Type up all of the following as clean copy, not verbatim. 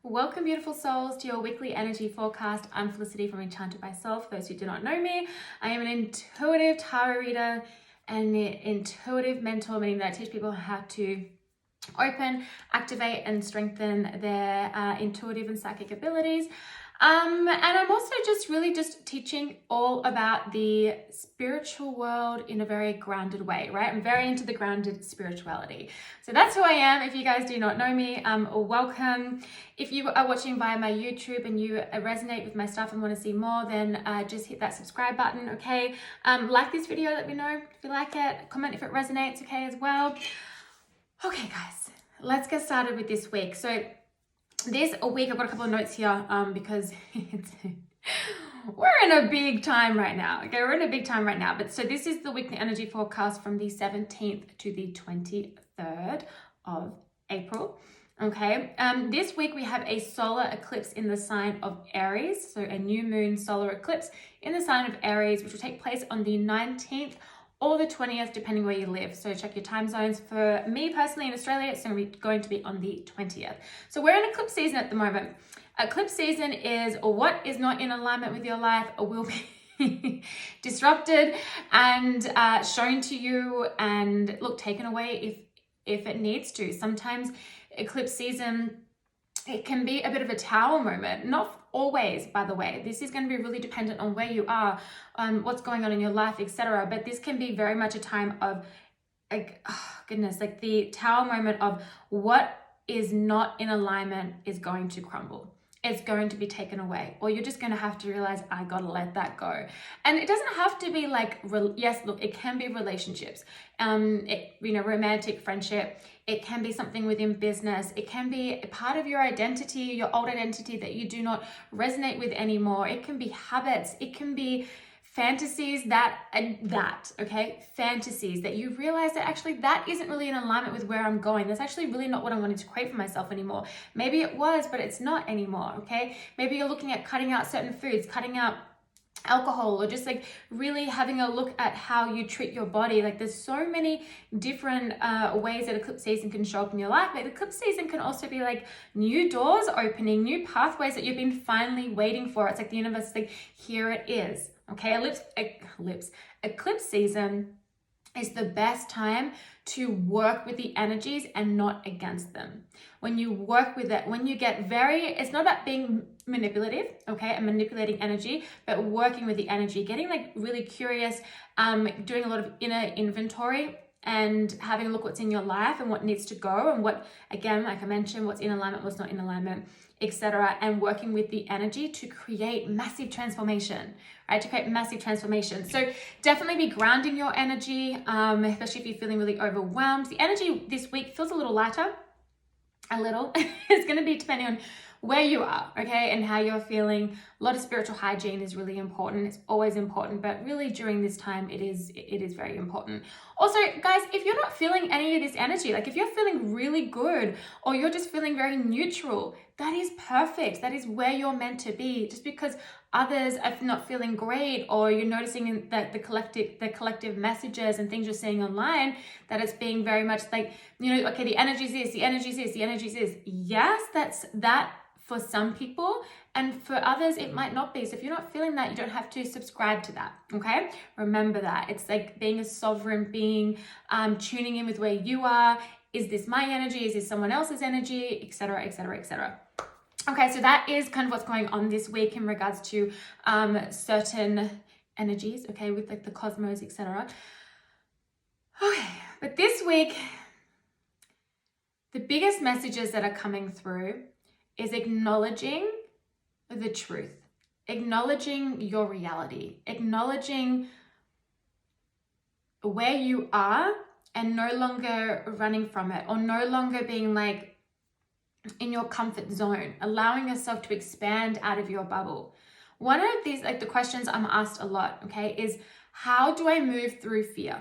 Welcome, beautiful souls, to your weekly energy forecast. I'm Felicity from Enchanted by Soul. For those who do not know me, I am an intuitive tarot reader and an intuitive mentor, meaning that I teach people how to open, activate, and strengthen their intuitive and psychic abilities. And I'm also just teaching all about the spiritual world in a very grounded way, right? I'm very into the grounded spirituality. So that's who I am. If you guys do not know me, welcome. If you are watching via my YouTube and you resonate with my stuff and want to see more, then just hit that subscribe button, okay? Like this video, let me know if you like it. Comment if it resonates, okay, as well. Okay, guys, let's get started with this week. So this week, I've got a couple of notes here because we're in a big time right now. Okay, we're in a big time right now. But so this is the weekly energy forecast from the 17th to the 23rd of April. Okay, this week we have a solar eclipse in the sign of Aries. So a new moon solar eclipse in the sign of Aries, which will take place on the 19th or the 20th, depending where you live. So check your time zones. For me personally in Australia, it's going to be on the 20th. So we're in eclipse season at the moment. Eclipse season is what is not in alignment with your life will be disrupted and shown to you and taken away if it needs to. Sometimes eclipse season, it can be a bit of a tower moment. Not always, by the way. This is going to be really dependent on where you are, what's going on in your life, etc. But this can be very much a time of, the tower moment of what is not in alignment is going to crumble. It's going to be taken away, or you're just going to have to realize, I got to let that go. And it doesn't have to be it can be relationships, romantic friendship. It can be something within business. It can be a part of your identity, your old identity that you do not resonate with anymore. It can be habits. It can be fantasies fantasies that you realize that actually that isn't really in alignment with where I'm going. That's actually really not what I wanted to create for myself anymore. Maybe it was, but it's not anymore, okay? Maybe you're looking at cutting out certain foods, cutting out alcohol, or just really having a look at how you treat your body. There's so many different ways that eclipse season can show up in your life. But eclipse season can also be new doors opening, new pathways that you've been finally waiting for. It's the universe is here it is. Okay, eclipse season is the best time to work with the energies and not against them. When you work with it, when you get it's not about being manipulative, okay, and manipulating energy, but working with the energy, getting really curious, doing a lot of inner inventory and having a look what's in your life and what needs to go and what, again, like I mentioned, what's in alignment, what's not in alignment, etc., and working with the energy to create massive transformation, right? To create massive transformation. So definitely be grounding your energy, especially if you're feeling really overwhelmed. The energy this week feels a little lighter, It's going to be depending on where you are, okay, and how you're feeling. A lot of spiritual hygiene is really important. It's always important, but really during this time, it is very important. Also, guys, if you're not feeling any of this energy, if you're feeling really good or you're just feeling very neutral, that is perfect. That is where you're meant to be. Just because others are not feeling great, or you're noticing that the collective messages and things you're seeing online, that it's being very much okay, the energy is this, the energy is this, the energy is this. Yes, that's that for some people, and for others it might not be. So if you're not feeling that, you don't have to subscribe to that, okay? Remember that. It's being a sovereign being, tuning in with where you are. Is this my energy? Is this someone else's energy? Etc., etc., etc. Okay, so that is kind of what's going on this week in regards to certain energies, okay, with the cosmos, etc. Okay, but this week, the biggest messages that are coming through is acknowledging the truth, acknowledging your reality, acknowledging where you are and no longer running from it, or no longer being in your comfort zone, allowing yourself to expand out of your bubble. One of these, the questions I'm asked a lot, okay, is how do I move through fear?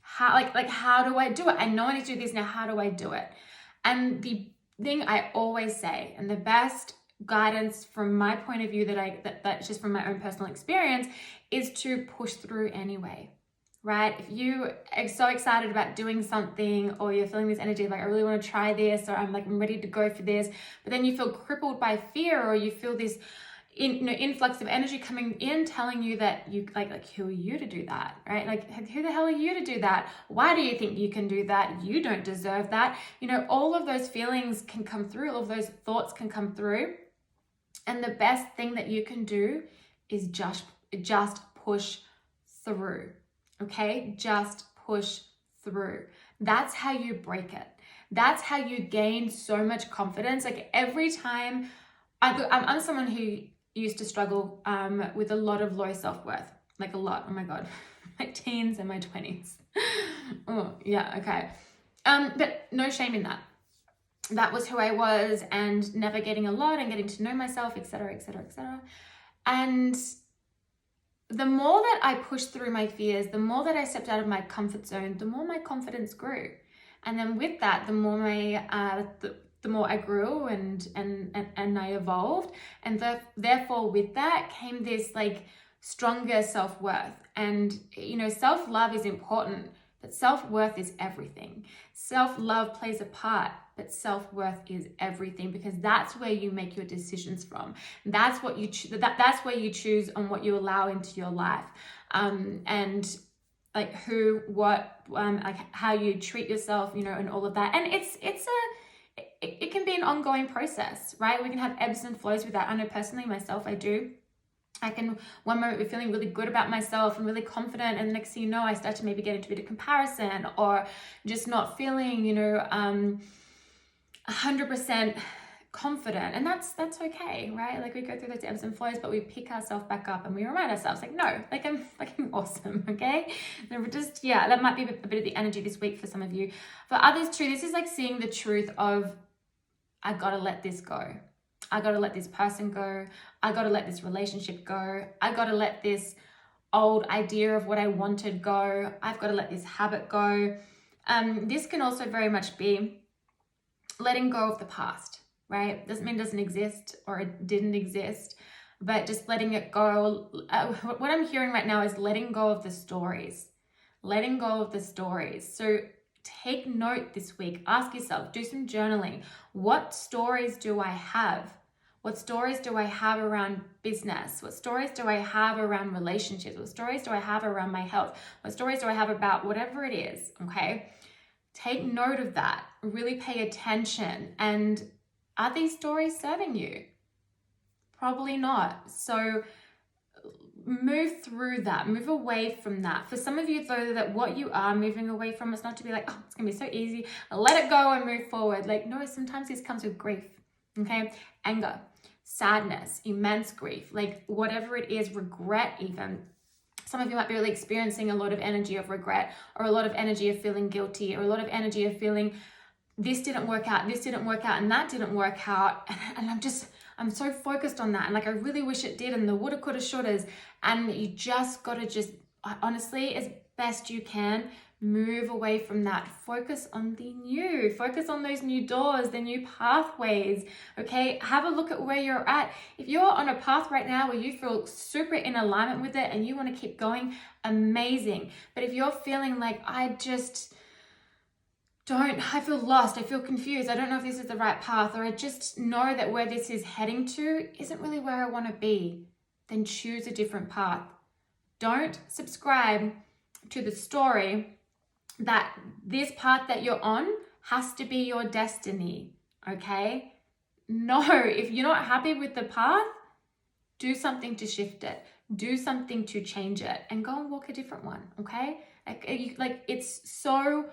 How do I do it? I know I need to do this now. How do I do it? And the thing I always say, and the best guidance from my point of view that's just from my own personal experience, is to push through anyway. right? If you are so excited about doing something, or you're feeling this energy like, I really want to try this, or I'm ready to go for this, but then you feel crippled by fear, or you feel this influx of energy coming in telling you that you like who are you to do that, right? Like, who the hell are you to do that? Why do you think you can do that? You don't deserve that. All of those feelings can come through, all of those thoughts can come through. And the best thing that you can do is just push through. Okay, just push through. That's how you break it. That's how you gain so much confidence. Like, every time I'm someone who used to struggle with a lot of low self-worth, like a lot. Oh my God, my teens and my 20s. Oh yeah, okay. But no shame in that. That was who I was, and navigating a lot and getting to know myself, etc., etc., etc. And the more that I pushed through my fears, the more that I stepped out of my comfort zone, the more my confidence grew. And then with that, the more I grew and I evolved. And therefore with that came this stronger self-worth. And self-love is important, but self-worth is everything. Self-love plays a part, but self-worth is everything, because that's where you make your decisions from. That's what you that's where you choose on what you allow into your life, and who, what, how you treat yourself, and all of that. And it can be an ongoing process, right? We can have ebbs and flows with that. I know personally myself, I can one moment be feeling really good about myself and really confident, and the next thing you know, I start to maybe get into a bit of comparison, or just not feeling 100% confident. And that's okay, right? We go through those ebbs and flows, but we pick ourselves back up and we remind ourselves no, I'm awesome. Okay, and we're just, that might be a bit of the energy this week for some of you. For others too, this is seeing the truth of, I gotta let this go. I got to let this person go. I got to let this relationship go. I got to let this old idea of what I wanted go. I've got to let this habit go. This can also very much be letting go of the past, right? Doesn't mean it doesn't exist or it didn't exist, but just letting it go. What I'm hearing right now is letting go of the stories. Letting go of the stories. So take note this week. Ask yourself, do some journaling. What stories do I have? What stories do I have around business? What stories do I have around relationships? What stories do I have around my health? What stories do I have about whatever it is? Okay. Take note of that. Really pay attention. And are these stories serving you? Probably not. So move through that, move away from that. For some of you though, that what you are moving away from, it's not to be it's gonna be so easy, let it go and move forward. No, sometimes this comes with grief. Okay, anger, sadness, immense grief, whatever it is, regret even. Some of you might be really experiencing a lot of energy of regret, or a lot of energy of feeling guilty, or a lot of energy of feeling this didn't work out, and that didn't work out. And I'm so focused on that. And I really wish it did. And the woulda, coulda, shouldas. And you just got to honestly, as best you can, move away from that. Focus on the new. Focus on those new doors, the new pathways. Okay, have a look at where you're at. If you're on a path right now where you feel super in alignment with it and you want to keep going, amazing. But if you're feeling I feel lost, I feel confused, I don't know if this is the right path, or I just know that where this is heading to isn't really where I want to be, then choose a different path. Don't subscribe to the story that this path that you're on has to be your destiny, okay? No, if you're not happy with the path, do something to shift it. Do something to change it and go and walk a different one, okay? It's so...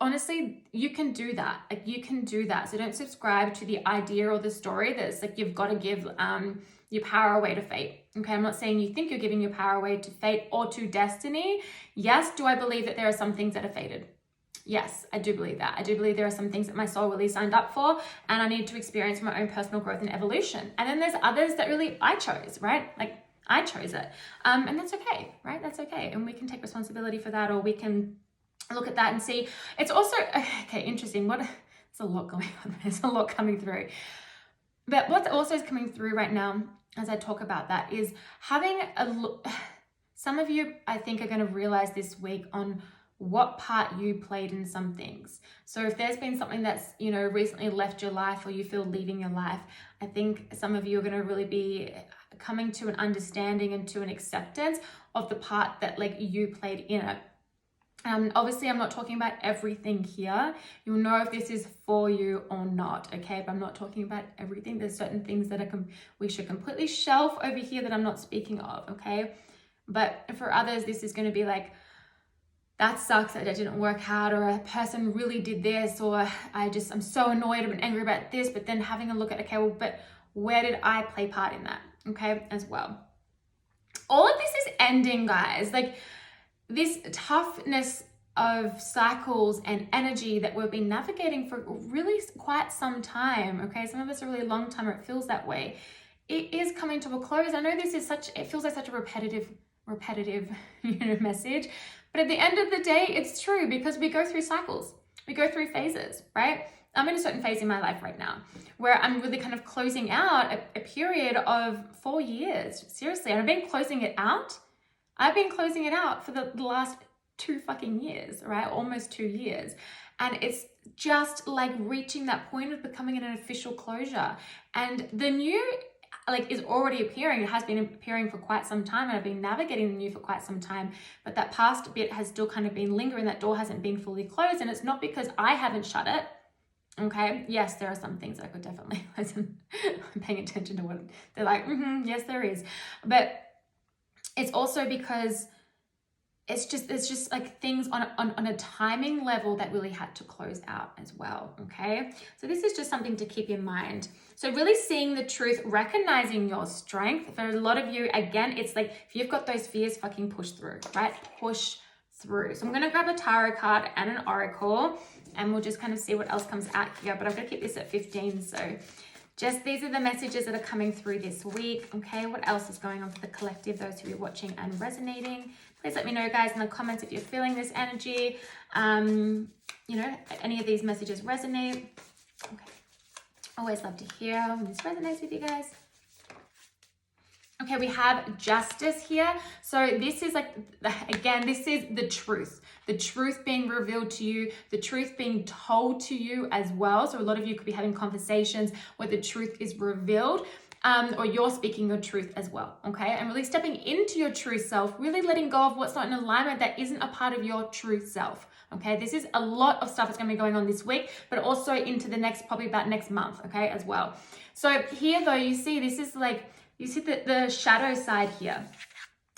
honestly, you can do that. You can do that. So don't subscribe to the idea or the story that's you've got to give your power away to fate. Okay, I'm not saying you think you're giving your power away to fate or to destiny. Yes, do I believe that there are some things that are fated? Yes, I do believe that. I do believe there are some things that my soul really signed up for and I need to experience my own personal growth and evolution. And then there's others that really I chose, right? I chose it. And that's okay, right? That's okay. And we can take responsibility for that, or we can look at that and see. It's also, okay, interesting. There's a lot going on. There's a lot coming through. But what's also coming through right now, as I talk about that, is having some of you, I think, are going to realize this week on what part you played in some things. So if there's been something that's, you know, recently left your life or you feel leaving your life, I think some of you are going to really be coming to an understanding and to an acceptance of the part that like you played in it. Obviously, I'm not talking about everything here. You'll know if this is for you or not, okay? But I'm not talking about everything. There's certain things that we should completely shelf over here that I'm not speaking of, okay? But for others, this is going to be like, that sucks that it didn't work out, or a person really did this, or I'm so annoyed and angry about this, but then having a look at, okay, well, but where did I play part in that, okay, as well? All of this is ending, guys. Like, this toughness of cycles and energy that we've been navigating for really quite some time, okay? Some of us a really long time, or it feels that way. It is coming to a close. I know this is it feels like such a repetitive, you know, message, but at the end of the day, it's true, because we go through cycles. We go through phases, right? I'm in a certain phase in my life right now where I'm really kind of closing out a period of 4 years, seriously. And I've been closing it out for the last 2 fucking years, right? Almost 2 years. And it's just like reaching that point of becoming an official closure. And the new is already appearing. It has been appearing for quite some time, and I've been navigating the new for quite some time, but that past bit has still kind of been lingering. That door hasn't been fully closed, and it's not because I haven't shut it. Okay, yes, there are some things I could definitely listen. I'm paying attention to what they're like. Yes, there is, but it's also because it's just like things on a timing level that really had to close out as well. Okay, so this is just something to keep in mind. So really seeing the truth, recognizing your strength. For a lot of you, again, it's like if you've got those fears, fucking push through, right? Push through. So I'm going to grab a tarot card and an oracle, and we'll just kind of see what else comes out here. But I'm going to keep this at 15. So just these are the messages that are coming through this week. Okay, what else is going on for the collective, those who are watching and resonating? Please let me know, guys, in the comments if you're feeling this energy. You know, any of these messages resonate. Okay. Always love to hear when this resonates with you guys. Okay, we have justice here. So this is like, again, this is the truth. The truth being revealed to you, the truth being told to you as well. So a lot of you could be having conversations where the truth is revealed, or you're speaking your truth as well, okay? And really stepping into your true self, really letting go of what's not in alignment, that isn't a part of your true self. Okay, this is a lot of stuff that's going to be going on this week, but also into the next, probably about next month, okay, as well. So here though, you see, this is like, you see the shadow side here.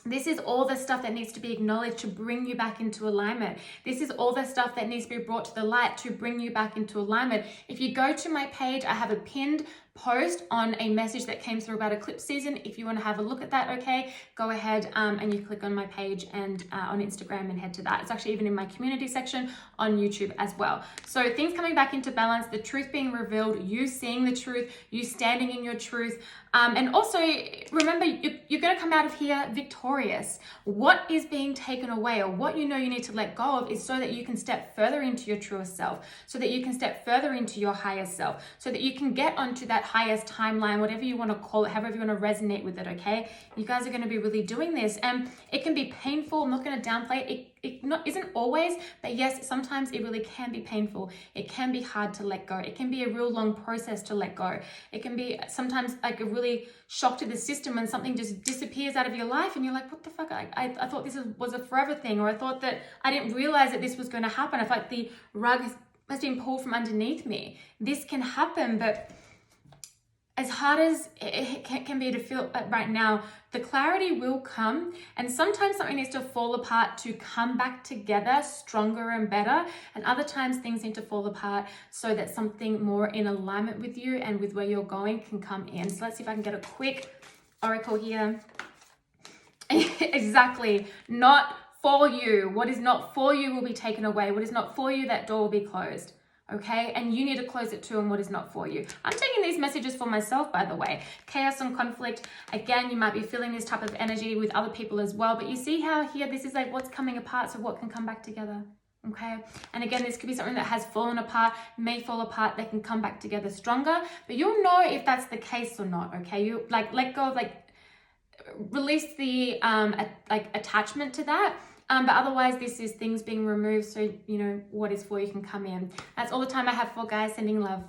This is all the stuff that needs to be acknowledged to bring you back into alignment. This is all the stuff that needs to be brought to the light to bring you back into alignment. If you go to my page, I have a pinned post on a message that came through about eclipse season. If you want to have a look at that, okay, go ahead and you click on my page and on Instagram and head to that. It's actually even in my community section on YouTube as well. So things coming back into balance, the truth being revealed, you seeing the truth, you standing in your truth. And also remember, you're going to come out of here victorious. What is being taken away, or what you know you need to let go of, is so that you can step further into your truest self, so that you can step further into your higher self, so that you can get onto that highest timeline, whatever you want to call it, however you want to resonate with it, okay? You guys are going to be really doing this, and it can be painful. I'm not going to downplay it. It isn't always, but yes, sometimes it really can be painful. It can be hard to let go. It can be a real long process to let go. It can be sometimes like a really shock to the system when something just disappears out of your life and you're like, what the fuck? I thought this was a forever thing, or I thought that I didn't realize that this was going to happen. I felt like the rug has been pulled from underneath me. This can happen, but as hard as it can be to feel right now, the clarity will come, and sometimes something needs to fall apart to come back together stronger and better, and other times things need to fall apart so that something more in alignment with you and with where you're going can come in. So let's see if I can get a quick oracle here. Exactly, not for you. What is not for you will be taken away. What is not for you, that door will be closed. Okay, and you need to close it too on what is not for you. I'm taking these messages for myself, by the way. Chaos and conflict. Again, you might be feeling this type of energy with other people as well, but you see how here this is like what's coming apart, so what can come back together. Okay, and again, this could be something that has fallen apart, may fall apart, they can come back together stronger, but you'll know if that's the case or not. Okay, you like let go of like release the like attachment to that. But otherwise, this is things being removed, so you know what is for you can come in. That's all the time I have for, guys. Sending love.